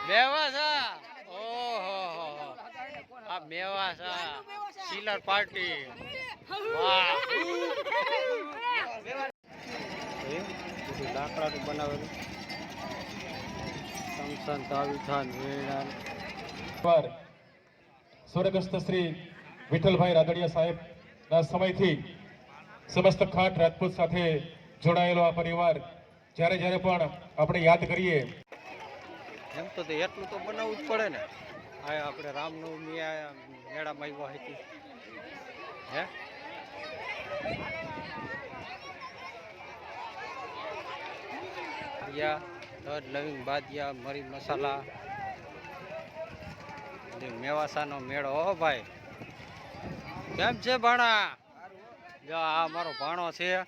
મેવાસા ઓહો આ Mevasa sealer party વાહ લાકડાનું બનાવેલું સમસન તાવીથાન વેણાન પર સ્વર્ગસ્થ શ્રી વિઠ્ઠલભાઈ રાદડિયા સાહેબ ના સમયથી સમસ્ત ખાટ રાજપૂત સાથે જોડાયેલો આ પરિવાર જ્યારે જ્યારે પણ આપણે યાદ કરીએ એમ તો એટલું તો બનાવવું જ પડે ને આ આપણે રામનવમી મેળામાં આવ્યા હતી હે તજ લવિંગ બાદિયા મરી મસાલા મેવાસાનો મેળો હો ભાઈ કેમ છે ભાણા જો આ મારો ભાણો છે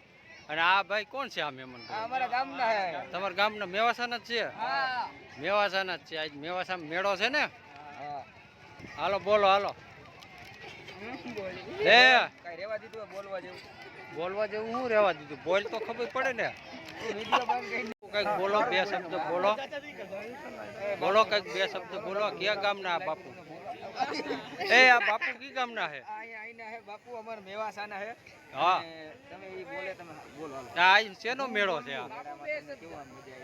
અને આ ભાઈ કોણ છે આ મહેમાન અમારા ગામના હે તમારા ગામના મેવાસાના જ છે મેવાસાના જ છે આજ મેવાસામાં મેળો છે ને હાલો બોલો હાલો કઈ રેવા દીધું બોલવા જેવું શું રહેવા દીધું બોલ તો ખબર પડે ને કઈક બોલો બે શબ્દ બોલો બોલો કઈક બે શબ્દ બોલો ક્યાં ગામના આ બાપુ એ આ બાપુ કી ગામના હે આઈના હે બાપુ અમાર મેવાસાના હે હા તમે ઈ બોલે તમે બોલો આ શેનો મેળો છે આ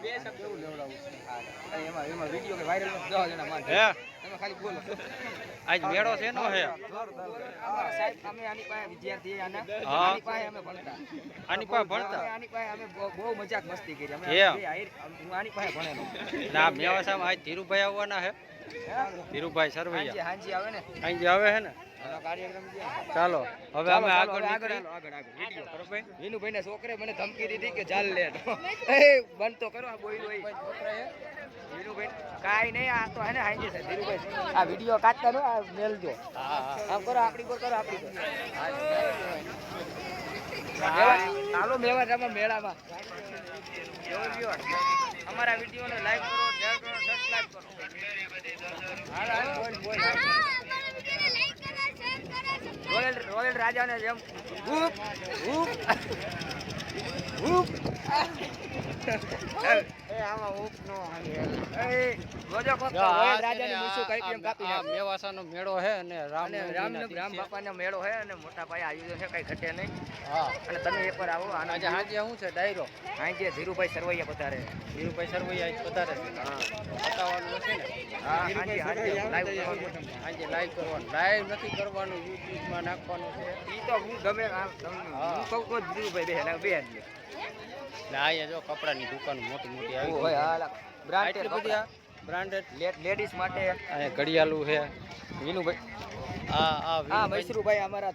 બે શબ્દ કેવું લેવડાવું એમાં વિડિયો કે વાયરલ 10 જણા માં હે તમે ખાલી બોલો આજ મેળો શેનો હે સાહેબ અમે આની પાસે વિદ્યાર્થી આની પાસે અમે ભણતા આની પાસે ભણતા આની પાસે અમે બહુ મજાક મસ્તી કરી અમે હું આની પાસે ભણેલો ના મેવાસામાં આજ ધીરુભાઈ આવવાના હે ધીરુભાઈ સરવૈયા હાંજી આવે ને હાંજી આવે હે ને કાર્યક્રમ ચાલો હવે અમે આગળ વિડિયો કરો ભાઈ વિનુભાઈ ના છોકરે મને ધમકી દીધી કે ચાલ લે એ બંધ તો કરો આ બોલ્યો એ વિનુભાઈ કાઈ નહીં આ તો હે ને હાંજી છે ધીરુભાઈ આ વિડિયો કાઢતા નો આ મેલજો આમ કરો આપડી પર કરો આપડી પર ચાલો મેળામાં મેળામાં અમારા વિડીયોને લાઈક કરો શેર કરો સબસ્ક્રાઇબ કરો રોયલ રાજાને જેમ હૂપ હૂપ હૂપ એ આમાં હૂપ નો એ રોજો કોક રોયલ રાજાની મૂછું કઈ કેમ કાપી નાખ મેવાસાનો મેળો હે અને રામ બાપાનો મેળો હે અને મોટા પાયે આયોજન છે કઈ ઘટે નહીં હા અને તમે એકવાર આવો આજે હાજે શું છે ડાયરો હાજે ધીરુભાઈ સરવૈયા પધારે ધીરુભાઈ સરવૈયા પધારે છે હા બતાવવાનું છે ને હા હાજે હાજે લાઈવ કરવાનું લાઈવ નથી કરવાનું યુટ્યુબમાં નાખવાનું છે ઈ તો હું ગમે હું કહું તો ધીરુભાઈ બે અહીંયા જો કપડાની દુકાન મોટી મોટી આવી હોય હાલા બ્રાન્ડેડ બધી બ્રાન્ડેડ લેડીઝ માટે અહીંયા ઘડિયાળું છે વિનુભાઈ હા મૈસરુભાઈ અમારા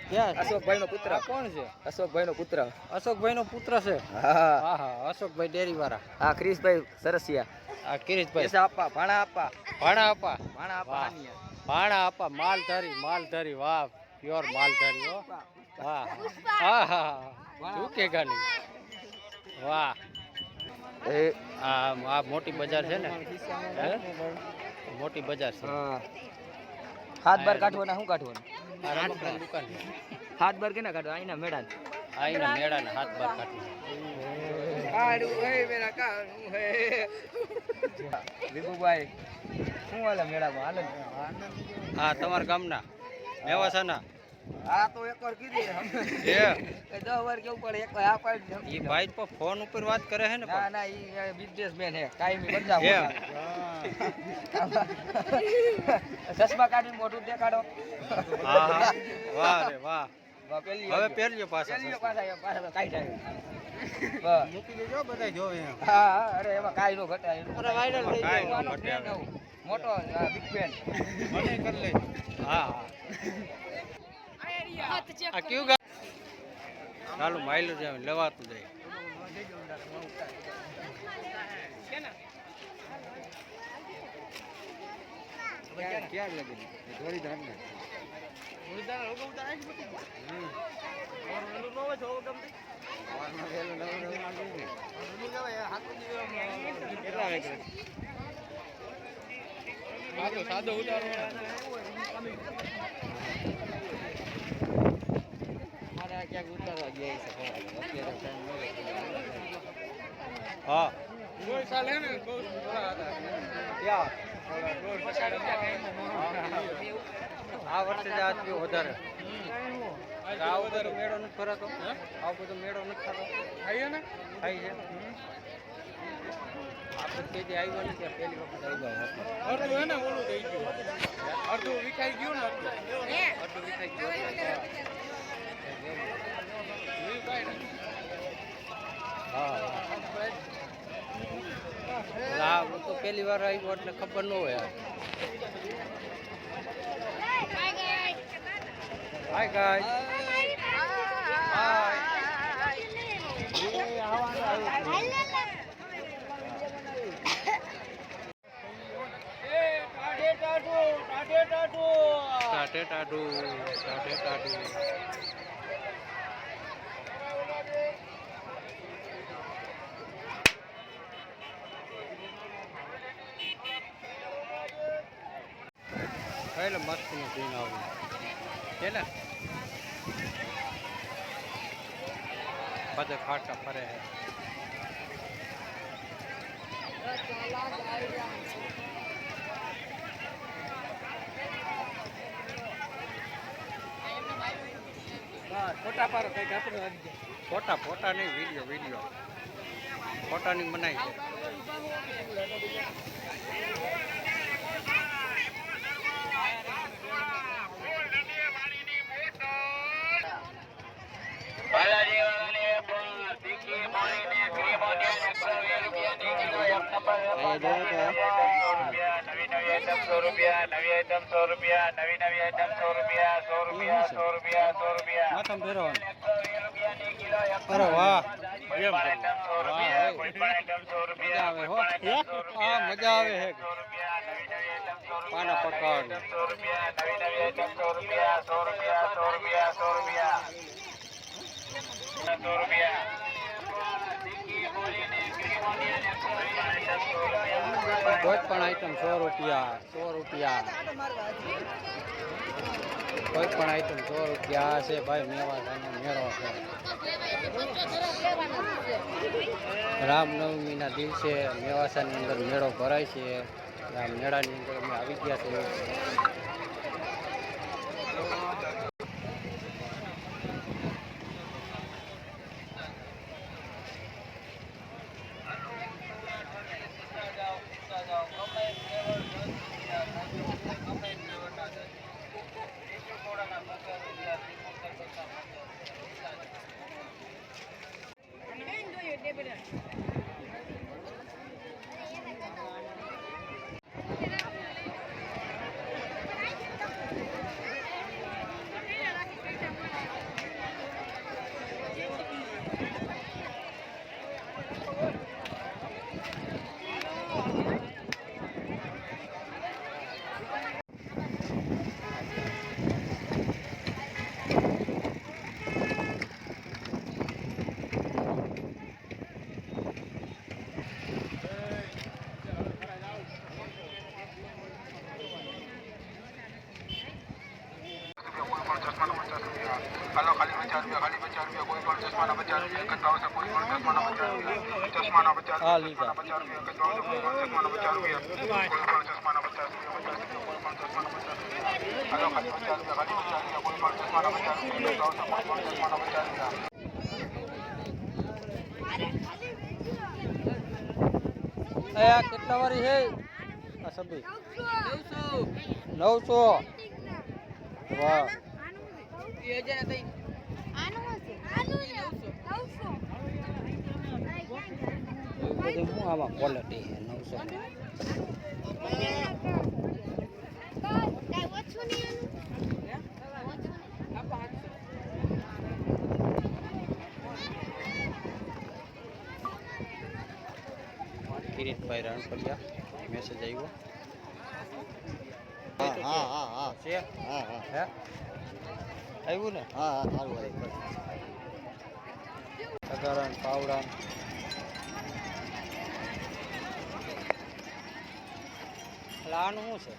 ક્યાં અશોકભાઈ નો પુત્ર કોણ છે અશોકભાઈ નો પુત્ર અશોકભાઈ નો પુત્ર છે હા હા અશોકભાઈ ડેરી વાળા હા ક્રિશભાઈ સરસિયા આ કિરીશભાઈ આપા ભાણા આપા માલધારી વાહ પ્યોર માલધારી હો વાહ હા હા શું કે ગાની વાહ એ આ મોટી બજાર છે ને મોટી બજાર છે હાથ બાર કાઢવાના શું કાઢવાનું આ રમકડાની દુકાન છે હાથ બાર કેના કાઢવા આઈના મેળા મેળાના હાથ બાર કાઢવા કાઢું હે મેરા કાઢું હે વિભુભાઈ શું હાલે મેળામાં હાલે હા તમારા ગામના મેવાસાના આ તો એકવાર કીધી એ 10 વાર કેવું પડે એકવાર આ પાડ ઈ ભાઈ પર ફોન ઉપર વાત કરે છે ને ના ના ઈ બિઝનેસમેન હે કાયમી બધા ચશ્મા કાઢીને મોઢું દેખાડો હા વાહ રે વાહ પેલી હવે પહેરજો પાછા પાછા કાઈ જાય મૂકી દેજો બધા જોવે હા અરે એમાં કાઈ નો ઘટાય અરે વાયરલ થઈ જાય મોટો બિગ પેન મને કરી લે હા આ કેવું ગા ચાલો માઇલો જાય લેવાતું જાય ક્યાં લાગે થોડી ધાર ને સાદો ઉતારો ક્યાંક ઉતારવા ગયા છે હા આ વર્ષે જ આ થયો વધારે આવો બધો મેળો નથી ભરાતો આવો બધો મેળો નથી થતો થાય છે આપણે તે જે આવ્યા ને ત્યાં પહેલી વખત આવ્યા અડધું હે ને ઓલું થઈ ગયું અડધું વિખાઈ ગયું ને અડધું વિખાઈ ગયું હા હું તો પહેલી વાર આવ્યો એટલે ખબર ન હોય હાય ગાઈસ ટાટે ટાટુ ટાટે ટાટુ એટલે મસ્ત નું સીન આવ્યું છે ને બધા ખાટા ફરે છે ફોટા પાડો કઈક આપણે આવી જાય ફોટા નહીં વિડીયો ફોટાની મનાઈ છે માથામાં ફેરવવાનું અરે વાહ એમ મજા આવે હો હા મજા આવે હે પાના પકડવાનું કોઈ પણ આઈટમ 100 રૂપિયા કોઈ પણ આઈટમ 100 રૂપિયા છે ભાઈ મેવાડાનો મેળો છે રામનવમીના દિવસે મેવાસાની અંદર મેળો ભરાય છે આ મેળાની અંદર અમે આવી ગયા છીએ આ લીધા આ કેટલા વાળી છે આ સબ્જી 900 વાહ બધું હું આમાં ક્વોલિટી છે 900 કિરીટભાઈ રણપરિયા મેસેજ આવ્યો હા છે હે આવ્યું ને સારું સગારાન પાવડા આનું શું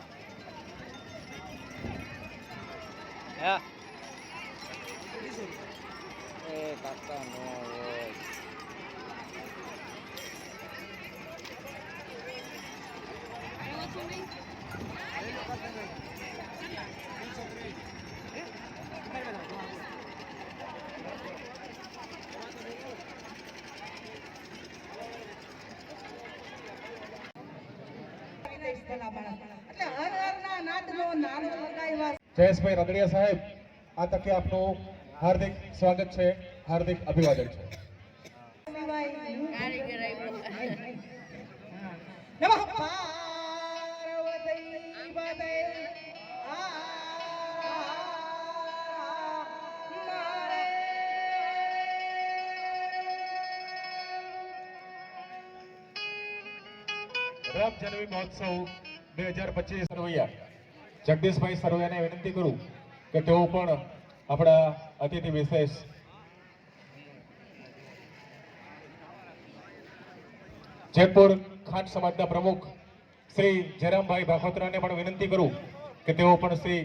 છે હે એ કાકા નો કરી દઈશ ભલા માણસ. એટલે હર હરના નાદનો નાદ લગાવ્યા. જયેશભાઈ રાદડિયા સાહેબ, આ તકે આપનું હાર્દિક સ્વાગત છે, હાર્દિક અભિવાદન છે. નમઃ પાર્વતી પતય. રામ જન્મી મહોત્સવ 2025 સરવૈયા જગદીશભાઈ સરવૈયાને વિનંતી કરું કે તેઓ પણ આપણા અતિથિ વિશેષ જેતપુર ખાંટ સમાજના પ્રમુખ શ્રી જયરામભાઈ ભાખોતરાને પણ વિનંતી કરું કે તેઓ પણ શ્રી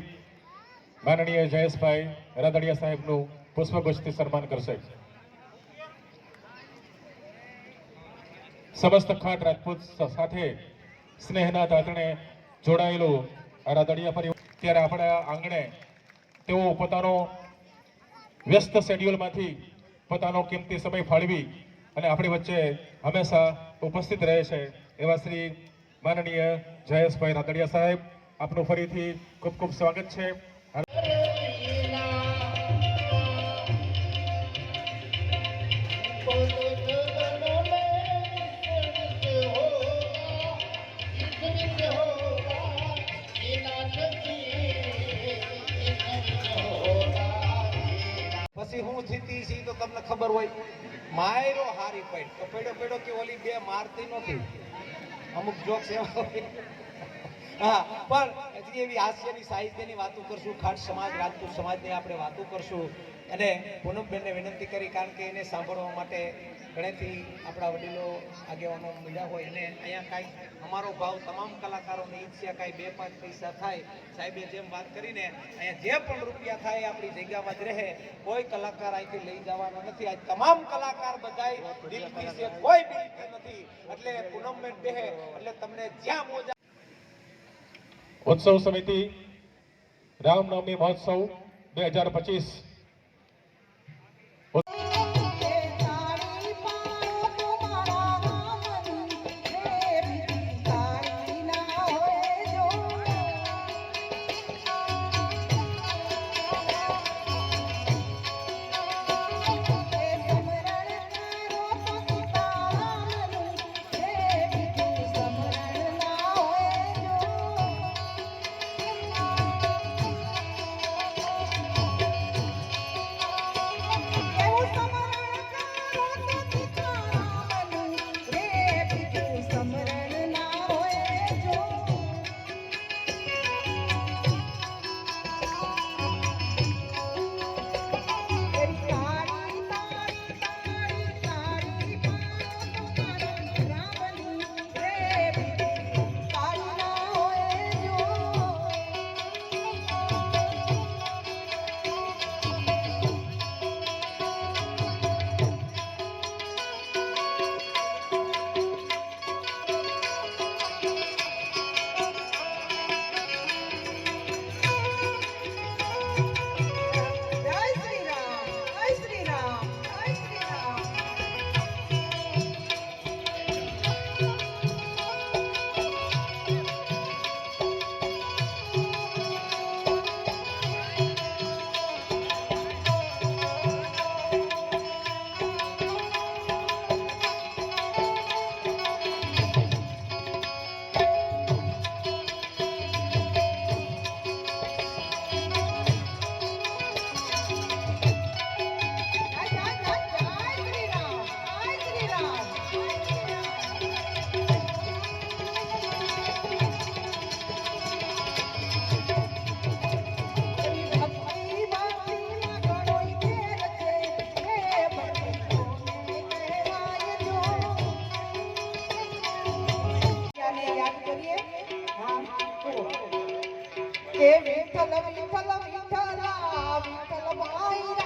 માનનીય જયેશભાઈ રાદડિયા સાહેબનું પુષ્પગુચ્છથી સન્માન કરશે. સમસ્ત ખાંટ રાજપૂત સાથે સ્નેહના તાતણે જોડાયેલું આ રાદડિયા પરિવાર ત્યારે આપણા આંગણે તેઓ પોતાનો વ્યસ્ત શેડ્યુલમાંથી પોતાનો કિંમતી સમય ફાળવી અને આપણી વચ્ચે હંમેશા ઉપસ્થિત રહે છે એવા શ્રી માનનીય જયેશભાઈ રાદડિયા સાહેબ, આપનું ફરીથી ખૂબ ખૂબ સ્વાગત છે. પછી હું થતી સી તો તમને ખબર હોય, માયરો હારી પડ તો પેડો કે ઓલી બે મારતી નથી. અમુક જોક્સ એવા હોય. હા, પણ હજી એવી હાસ્યની સાહિત્યની વાતો કરશું, ખાટ સમાજ રાજપૂત સમાજની આપણે વાતો કરશું. અને પૂનમબેનને વિનંતી કરી, કારણ કે એને સાંભળવા માટે ઘણેથી આપણા વડીલો આગેવાનો મળ્યા હોય અને અહીંયા કાંઈ અમારો ભાવ તમામ કલાકારોની ઈચ્છા કાંઈ 2-5 પૈસા થાય, સાહેબે જેમ વાત કરીને અહીંયા જે પણ રૂપિયા થાય આપણી જગ્યામાં જ રહે, કોઈ કલાકાર અહીંથી લઈ જવાનો નથી. આ તમામ કલાકાર બધાય દિલથી છે, કોઈ દિલથી નથી. એટલે પૂનમબેન બેહે એટલે તમને જ્યાં મોજા. ઉત્સવ સમિતિ રામનવમી મહોત્સવ 2025 વિઠ્ઠલ વિઠ્ઠલ વિઠ્ઠલા વિઠ્ઠલ ભાઈ